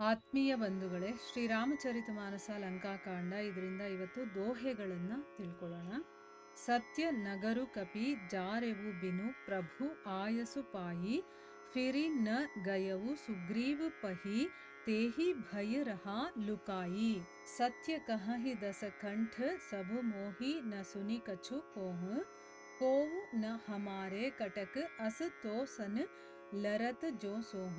ಆತ್ಮೀಯ ಬಂಧುಗಳೇ, ಶ್ರೀರಾಮಚರಿತಮಾನಸ ಲಂಕಾಕಾಂಡ ಇದರಿಂದ ಇವತ್ತು ದೋಹೆಗಳನ್ನು ತಿಳ್ಕೊಳ್ಳೋಣ. ಸತ್ಯ ನಗರು ಕಪಿ ಜಾರೆವು ಬಿನು ಪ್ರಭು ಆಯಸು ಪಾಯಿ ಫಿರಿ ನ ಗಯವು ಸುಗ್ರೀವ ಪಹಿ तेहि भय रहा लुकाई सत्य कहि दस कंठ सब मोहि न सुनी कछु कोहु न हमारे कटक अस तो सन लरत जो सोह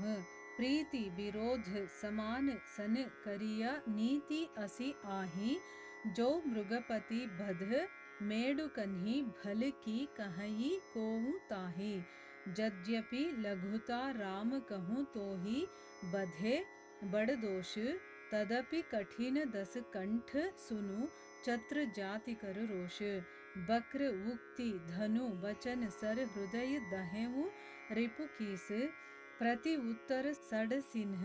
प्रीति विरोध समान सन करिया नीति असी आही जो मृगपति बध मेडु कन्ही भल की कहई कोहु ताही यद्यपि लघुता राम कहूँ तो ही बधे बड़ दोष तदपि कठिन दस कंठ सुनु चत्र जाति कर रोष बक्र उक्ति धनु बचन सर हृदय दहेऊ रिपु कीस प्रति उत्तर सड सिन्ह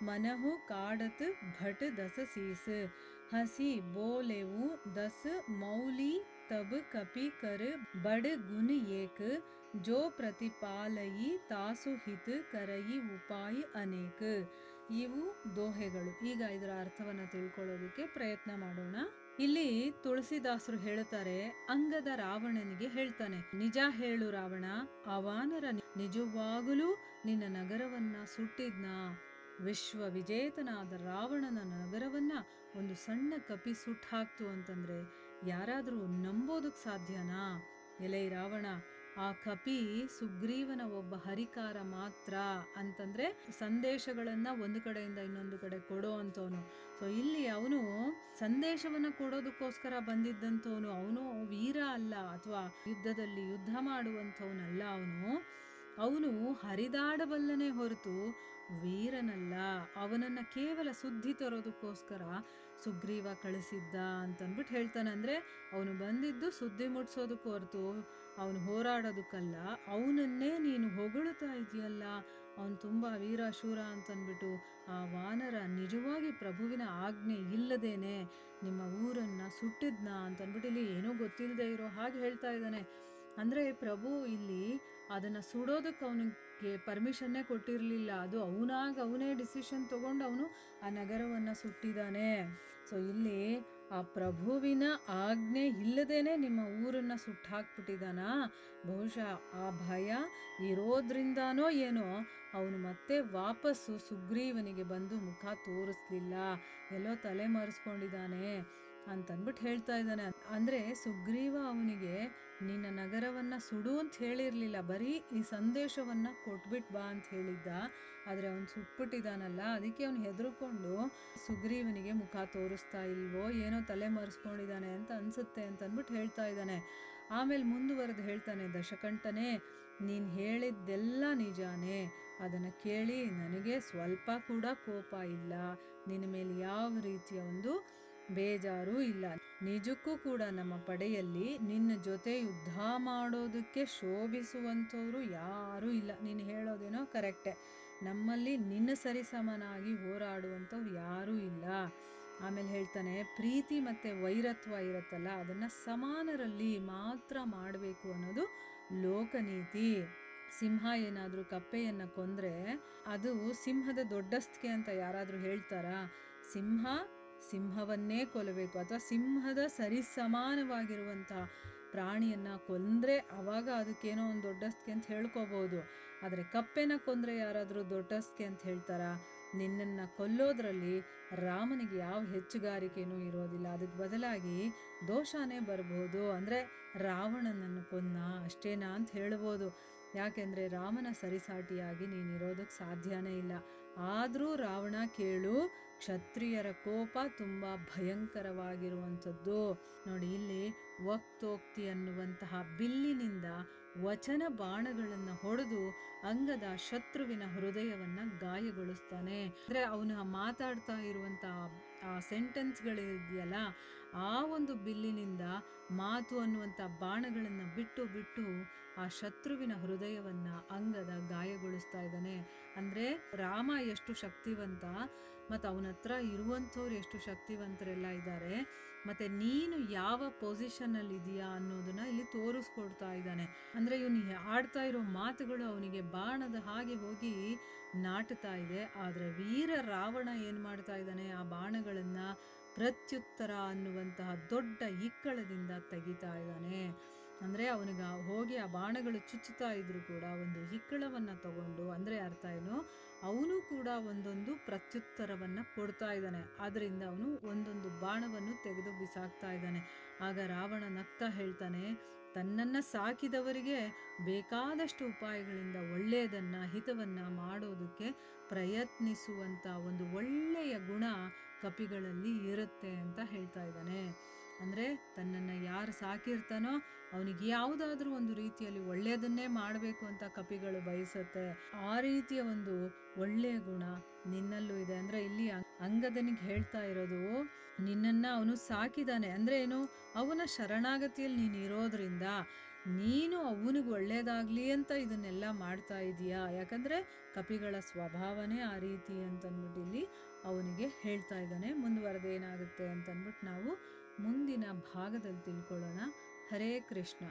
मनहु काडत भट दस सीस हसी बोलेऊ दस मौली तब कपि कर बड़ गुण एक जो प्रतिपालयी तासु हित करई उपाय अनेक. ಇವು ದೋಹೆಗಳು. ಈಗ ಇದರ ಅರ್ಥವನ್ನ ತಿಳ್ಕೊಳ್ಳೋದಕ್ಕೆ ಪ್ರಯತ್ನ ಮಾಡೋಣ. ಇಲ್ಲಿ ತುಳಸಿದಾಸರು ಹೇಳ್ತಾರೆ, ಅಂಗದ ರಾವಣನಿಗೆ ಹೇಳ್ತಾನೆ, ನಿಜ ಹೇಳು ರಾವಣ, ಆ ವಾನರ ನಿಜವಾಗಲೂ ನಿನ್ನ ನಗರವನ್ನ ಸುಟ್ಟಿದ್ನ? ವಿಶ್ವ ವಿಜೇತನಾದ ರಾವಣನ ನಗರವನ್ನ ಒಂದು ಸಣ್ಣ ಕಪಿ ಸುಟ್ಟು ಹಾಕ್ತು ಅಂತಂದ್ರೆ ಯಾರಾದ್ರೂ ನಂಬೋದಕ್ ಸಾಧ್ಯನಾ? ಎಲೈ ರಾವಣ, ಆ ಕಪಿ ಸುಗ್ರೀವನ ಒಬ್ಬ ಹರಿಕಾರ ಮಾತ್ರ ಅಂತಂದ್ರೆ ಸಂದೇಶಗಳನ್ನ ಒಂದು ಕಡೆಯಿಂದ ಇನ್ನೊಂದು ಕಡೆ ಕೊಡೋ ಅಂತವನು. ಸೊ ಇಲ್ಲಿ ಅವನು ಸಂದೇಶವನ್ನ ಕೊಡೋದಕ್ಕೋಸ್ಕರ ಬಂದಿದ್ದಂಥವನು. ಅವನು ವೀರ ಅಲ್ಲ, ಅಥವಾ ಯುದ್ಧದಲ್ಲಿ ಯುದ್ಧ ಮಾಡುವಂಥವನಲ್ಲ. ಅವನು ಹರಿದಾಡಬಲ್ಲನೆ ಹೊರತು ವೀರನಲ್ಲ. ಅವನನ್ನ ಕೇವಲ ಸುದ್ದಿ ತರೋದಕ್ಕೋಸ್ಕರ ಸುಗ್ರೀವ ಕಳಿಸಿದ್ದ ಅಂತಂದ್ಬಿಟ್ಟು ಹೇಳ್ತಾನೆ. ಅಂದ್ರೆ ಅವನು ಬಂದಿದ್ದು ಸುದ್ದಿ ಮುಟ್ಸೋದಕ್ಕೆ ಹೊರತು ಅವನು ಹೋರಾಡೋದಕ್ಕಲ್ಲ. ಅವನನ್ನೇ ನೀನು ಹೊಗಳುತ್ತಾ ಇದೆಯಲ್ಲ, ಅವನು ತುಂಬ ವೀರಶೂರ ಅಂತಂದ್ಬಿಟ್ಟು. ಆ ವಾನರ ನಿಜವಾಗಿ ಪ್ರಭುವಿನ ಆಜ್ಞೆ ಇಲ್ಲದೇನೆ ನಿಮ್ಮ ಊರನ್ನ ಸುಟ್ಟಿದ್ನ ಅಂತಂದ್ಬಿಟ್ಟು ಇಲ್ಲಿ ಏನೋ ಗೊತ್ತಿಲ್ಲದೆ ಇರೋ ಹಾಗೆ ಹೇಳ್ತಾ ಇದ್ದಾನೆ. ಅಂದರೆ ಪ್ರಭು ಇಲ್ಲಿ ಅದನ್ನು ಸುಡೋದಕ್ಕೆ ಅವನಿಗೆ ಪರ್ಮಿಷನ್ನೇ ಕೊಟ್ಟಿರಲಿಲ್ಲ. ಅದು ಅವನೇ ಡಿಸಿಷನ್ ತಗೊಂಡು ಅವನು ಆ ನಗರವನ್ನು ಸುಟ್ಟಿದ್ದಾನೆ. ಸೊ ಇಲ್ಲಿ ಆ ಪ್ರಭುವಿನ ಆಜ್ಞೆ ಇಲ್ಲದೇನೆ ನಿಮ್ಮ ಊರನ್ನು ಸುಟ್ಟು ಹಾಕ್ಬಿಟ್ಟಿದ್ದಾನ. ಬಹುಶಃ ಆ ಭಯ ಇರೋದ್ರಿಂದಾನೋ ಏನೋ ಅವನು ಮತ್ತೆ ವಾಪಸ್ಸು ಸುಗ್ರೀವನಿಗೆ ಬಂದು ಮುಖ ತೋರಿಸ್ಲಿಲ್ಲ, ಎಲ್ಲೋ ತಲೆ ಮರೆಸ್ಕೊಂಡಿದ್ದಾನೆ ಅಂತಂದ್ಬಿಟ್ಟು ಹೇಳ್ತಾ ಇದ್ದಾನೆ. ಅಂದರೆ ಸುಗ್ರೀವ ಅವನಿಗೆ ನಿನ್ನ ನಗರವನ್ನು ಸುಡು ಅಂತ ಹೇಳಿರಲಿಲ್ಲ, ಬರೀ ಈ ಸಂದೇಶವನ್ನು ಕೊಟ್ಬಿಟ್ಟು ಬಾ ಅಂತ ಹೇಳಿದ್ದ. ಆದರೆ ಅವನು ಸುಟ್ಬಿಟ್ಟಿದ್ದಾನಲ್ಲ, ಅದಕ್ಕೆ ಅವನು ಹೆದರ್ಕೊಂಡು ಸುಗ್ರೀವನಿಗೆ ಮುಖ ತೋರಿಸ್ತಾ ಇಲ್ವೋ ಏನೋ ತಲೆ ಮರೆಸ್ಕೊಂಡಿದ್ದಾನೆ ಅಂತ ಅನಿಸುತ್ತೆ ಅಂತಂದ್ಬಿಟ್ಟು ಹೇಳ್ತಾ ಇದ್ದಾನೆ. ಆಮೇಲೆ ಮುಂದುವರೆದು ಹೇಳ್ತಾನೆ, ದಶಕಂಠನೇ, ನೀನು ಹೇಳಿದ್ದೆಲ್ಲ ನಿಜಾನೇ, ಅದನ್ನು ಕೇಳಿ ನನಗೆ ಸ್ವಲ್ಪ ಕೂಡ ಕೋಪ ಇಲ್ಲ, ನಿನ್ನ ಮೇಲೆ ಯಾವ ರೀತಿಯ ಒಂದು ಬೇಜಾರು ಇಲ್ಲ. ನಿಜಕ್ಕೂ ಕೂಡ ನಮ್ಮ ಪಡೆಯಲ್ಲಿ ನಿನ್ನ ಜೊತೆ ಯುದ್ಧ ಮಾಡೋದಕ್ಕೆ ಶೋಭಿಸುವಂಥವ್ರು ಯಾರೂ ಇಲ್ಲ. ನೀನು ಹೇಳೋದೇನೋ ಕರೆಕ್ಟೆ, ನಮ್ಮಲ್ಲಿ ನಿನ್ನ ಸರಿಸಮನಾಗಿ ಹೋರಾಡುವಂಥವ್ರು ಯಾರೂ ಇಲ್ಲ. ಆಮೇಲೆ ಹೇಳ್ತಾನೆ, ಪ್ರೀತಿ ಮತ್ತು ವೈರತ್ವ ಇರುತ್ತಲ್ಲ, ಅದನ್ನು ಸಮಾನರಲ್ಲಿ ಮಾತ್ರ ಮಾಡಬೇಕು ಅನ್ನೋದು ಲೋಕನೀತಿ. ಸಿಂಹ ಏನಾದರೂ ಕಪ್ಪೆಯನ್ನು ಕೊಂದರೆ ಅದು ಸಿಂಹದ ದೊಡ್ಡಸ್ತಿಕೆ ಅಂತ ಯಾರಾದರೂ ಹೇಳ್ತಾರಾ? ಸಿಂಹವನ್ನೇ ಕೊಲ್ಲಬೇಕು, ಅಥವಾ ಸಿಂಹದ ಸರಿಸಮಾನವಾಗಿರುವಂತಹ ಪ್ರಾಣಿಯನ್ನು ಕೊಂದರೆ ಅವಾಗ ಅದಕ್ಕೇನೋ ಒಂದು ದೊಡ್ಡಸ್ತಿಕೆ ಅಂತ ಹೇಳ್ಕೋಬೋದು. ಆದರೆ ಕಪ್ಪೆನ ಕೊಂದರೆ ಯಾರಾದರೂ ದೊಡ್ಡಸ್ತಿಕೆ ಅಂತ ಹೇಳ್ತಾರಾ? ನಿನ್ನನ್ನು ಕೊಲ್ಲೋದ್ರಲ್ಲಿ ರಾಮನಿಗೆ ಯಾವ ಹೆಚ್ಚುಗಾರಿಕೆನೂ ಇರೋದಿಲ್ಲ, ಅದಕ್ಕೆ ಬದಲಾಗಿ ದೋಷನೇ ಬರ್ಬೋದು. ಅಂದರೆ ರಾವಣನನ್ನು ಕೊಂದ ಅಷ್ಟೇನಾ ಅಂತ ಹೇಳ್ಬೋದು. ಯಾಕೆಂದರೆ ರಾಮನ ಸರಿಸಾಟಿಯಾಗಿ ನೀನಿರೋದಕ್ಕೆ ಸಾಧ್ಯನೇ ಇಲ್ಲ. ಆದರೂ ರಾವಣ ಕೇಳು, ಕ್ಷತ್ರಿಯರ ಕೋಪ ತುಂಬ ಭಯಂಕರವಾಗಿರುವಂಥದ್ದು. ನೋಡಿ, ಇಲ್ಲಿ ವಕ್ತೋಕ್ತಿ ಅನ್ನುವಂತಹ ಬಿಲ್ಲಿನಿಂದ ವಚನ ಬಾಣಗಳನ್ನು ಹೊಡೆದು ಅಂಗದ ಶತ್ರುವಿನ ಹೃದಯವನ್ನು ಗಾಯಗೊಳಿಸ್ತಾನೆ. ಅಂದರೆ ಅವನು ಮಾತಾಡ್ತಾ ಇರುವಂತಹ ಆ ಸೆಂಟೆನ್ಸ್ಗಳಿದೆಯಲ್ಲ, ಆ ಒಂದು ಬಿಲ್ಲಿನಿಂದ ಮಾತು ಅನ್ನುವಂಥ ಬಾಣಗಳನ್ನು ಬಿಟ್ಟು ಬಿಟ್ಟು ಆ ಶತ್ರುವಿನ ಹೃದಯವನ್ನ ಅಂಗದ ಗಾಯಗೊಳಿಸ್ತಾ ಇದ್ದಾನೆ. ಅಂದ್ರೆ ರಾಮ ಎಷ್ಟು ಶಕ್ತಿವಂತ, ಮತ್ತು ಅವನ ಹತ್ರ ಇರುವಂಥವ್ರು ಎಷ್ಟು ಶಕ್ತಿವಂತರೆಲ್ಲ ಇದ್ದಾರೆ, ಮತ್ತೆ ನೀನು ಯಾವ ಪೊಸಿಷನ್ ಅಲ್ಲಿ ಇದೆಯಾ ಅನ್ನೋದನ್ನ ಇಲ್ಲಿ ತೋರಿಸ್ಕೊಡ್ತಾ ಇದ್ದಾನೆ. ಅಂದ್ರೆ ಇವನು ಆಡ್ತಾ ಇರೋ ಮಾತುಗಳು ಅವನಿಗೆ ಬಾಣದ ಹಾಗೆ ಹೋಗಿ ನಾಟುತ್ತಾ ಇದೆ. ಆದ್ರೆ ವೀರ ರಾವಣ ಏನ್ ಮಾಡ್ತಾ ಇದ್ದಾನೆ, ಆ ಬಾಣಗಳನ್ನ ಪ್ರತ್ಯುತ್ತರ ಅನ್ನುವಂತಹ ದೊಡ್ಡ ಇಕ್ಕಳದಿಂದ ತೆಗಿತಾ ಇದ್ದಾನೆ. ಅಂದ್ರೆ ಅವನಿಗೆ ಹೋಗಿ ಆ ಬಾಣಗಳು ಚುಚ್ಚುತ್ತಾ ಇದ್ರು ಕೂಡ ಒಂದು ಇಕ್ಕಳವನ್ನ ತಗೊಂಡು, ಅಂದ್ರೆ ಅರ್ಥ ಏನು, ಅವನು ಕೂಡ ಒಂದೊಂದು ಪ್ರತ್ಯುತ್ತರವನ್ನ ಕೊಡ್ತಾ ಇದ್ದಾನೆ. ಆದ್ರಿಂದ ಅವನು ಒಂದೊಂದು ಬಾಣವನ್ನು ತೆಗೆದು ಬಿಸಾಕ್ತಾ ಇದ್ದಾನೆ. ಆಗ ರಾವಣ ನಗ್ತಾ ಹೇಳ್ತಾನೆ, ತನ್ನನ್ನ ಸಾಕಿದವರಿಗೆ ಬೇಕಾದಷ್ಟು ಉಪಾಯಗಳಿಂದ ಒಳ್ಳೆಯದನ್ನ ಹಿತವನ್ನ ಮಾಡೋದಕ್ಕೆ ಪ್ರಯತ್ನಿಸುವಂತ ಒಂದು ಒಳ್ಳೆಯ ಗುಣ ಕಪಿಗಳಲ್ಲಿ ಇರುತ್ತೆ ಅಂತ ಹೇಳ್ತಾ ಇದ್ದಾನೆ. ಅಂದ್ರೆ ತನ್ನನ್ನ ಯಾರು ಸಾಕಿರ್ತಾನೋ ಅವನಿಗೆ ಯಾವುದಾದ್ರೂ ಒಂದು ರೀತಿಯಲ್ಲಿ ಒಳ್ಳೆಯದನ್ನೇ ಮಾಡಬೇಕು ಅಂತ ಕಪಿಗಳು ಬಯಸುತ್ತೆ. ಆ ರೀತಿಯ ಒಂದು ಒಳ್ಳೆಯ ಗುಣ ನಿನ್ನಲ್ಲೂ ಇದೆ. ಅಂದ್ರೆ ಇಲ್ಲಿ ಅಂಗದನಿಗೆ ಹೇಳ್ತಾ ಇರೋದು, ನಿನ್ನನ್ನ ಅವನು ಸಾಕಿದಾನೆ ಅಂದ್ರೆ ಏನು, ಅವನ ಶರಣಾಗತಿಯಲ್ಲಿ ನೀನು ಇರೋದ್ರಿಂದ ನೀನು ಅವನಿಗೆ ಒಳ್ಳೇದಾಗ್ಲಿ ಅಂತ ಇದನ್ನೆಲ್ಲ ಮಾಡ್ತಾ ಇದೀಯಾ. ಯಾಕಂದ್ರೆ ಕಪಿಗಳ ಸ್ವಭಾವನೇ ಆ ರೀತಿ ಅಂತಂದ್ಬಿಟ್ಟು ಇಲ್ಲಿ ಅವನಿಗೆ ಹೇಳ್ತಾ ಇದ್ದಾನೆ. ಮುಂದುವರೆದೇನಾಗುತ್ತೆ ಅಂತಂದ್ಬಿಟ್ಟು ನಾವು ಮುಂದಿನ ಭಾಗದಲ್ಲಿ ತಿಳ್ಕೊಳ್ಳೋಣ. ಹರೇ ಕೃಷ್ಣ.